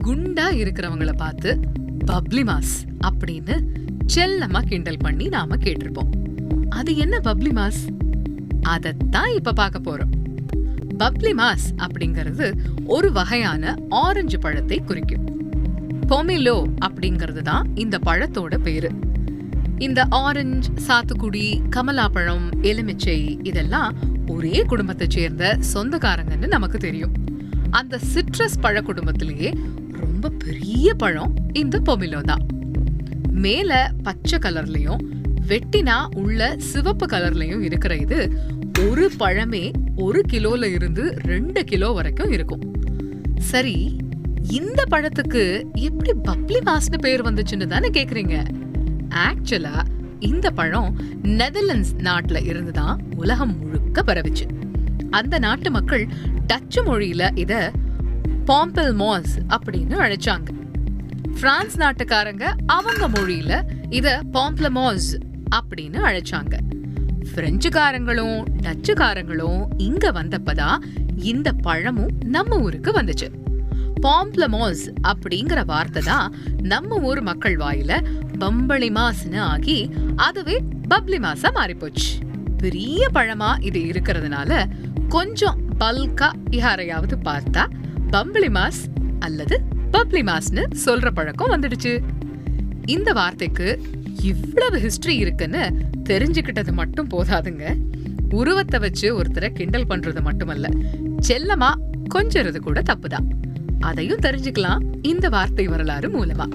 குண்டா இருக்கிறவங்கள பார்த்து பப்ளி மாஸ் அப்படின்னு செல்லமா கிண்டல் பண்ணி நாம கேட்டிருப்போம். அது என்ன பப்ளி மாஸ்? அதத்தான் இப்ப பார்க்க போறோம். பப்ளி மாஸ் அப்படிங்கிறது ஒரு வகையான ஆரஞ்சு பழத்தை குறிக்கும். பொமிலோ அப்படிங்கிறது தான் இந்த பழத்தோட பேரு. இந்த ஆரஞ்சு, சாத்துக்குடி, கமலாப்பழம், எலுமிச்சை இதெல்லாம் ஒரே குடும்பத்தை சேர்ந்த சொந்தக்காரங்கன்னு நமக்கு தெரியும். அந்த சிட்ரஸ் பழ குடும்பத்திலேயே ரொம்ப பெரிய பழம் இந்த பொமிலோ தான். மேல பச்சை கலர்லயும் வெட்டினா உள்ள சிவப்பு கலர்லயும் இருக்கிற இது ஒரு பழமே 1 கிலோல இருந்து 2 கிலோ வரைக்கும் இருக்கும். சரி, இந்த பழத்துக்கு எப்படி பப்ளி மாஸ்னு பேர் வந்துச்சுன்னு தானே கேக்குறீங்க? ஆக்சுவலா இந்த பழம் நெதர்லாண்ட்ஸ் நாட்டுல இருந்துதான் உலகம் முழுக்க பரவிச்சு. அந்த நாட்டு மக்கள் டச்சு மொழியில இத பாம்பெல்மோஸ் அப்படின்னு அழைச்சாங்க. பிரான்ஸ் நாட்டுக்காரங்க அவங்க மொழியில இத பாம்ப்ளமோஸ் அப்படின்னு அழைச்சாங்க. பிரெஞ்சுக்காரங்களும் டச்சுக்காரங்களும் இங்க வந்தப்பதான் இந்த பழமும் நம்ம ஊருக்கு வந்துச்சு. பாம்ப்ளமோஸ் அப்படிங்கிற வார்த்தை தான் நம்ம ஊர் மக்கள் வாயில பம்பளி மாஸ்னு ஆகி அதுவே பப்ளி மாஸா மாறிப்போச்சு. பெரிய பழமா இது இருக்கிறதுனால கொஞ்சம் பல்கா யாரையாவது பார்த்தா பம்பளி மாஸ் அல்லது பப்ளி மாஸ்னு சொல்ற பழக்கம் வந்துடுச்சு. இந்த வார்த்தைக்கு இவ்வளவு ஹிஸ்டரி இருக்குன்னு தெரிஞ்சுக்கிட்டது மட்டும் போதாதுங்க. உருவத்தை வச்சு ஒருத்தரை கிண்டல் பண்றது மட்டுமல்ல, செல்லமா கொஞ்சறது கூட தப்புதான். அதையும் தெரிஞ்சுக்கலாம் இந்த வார்த்தை வரலாறு மூலமா.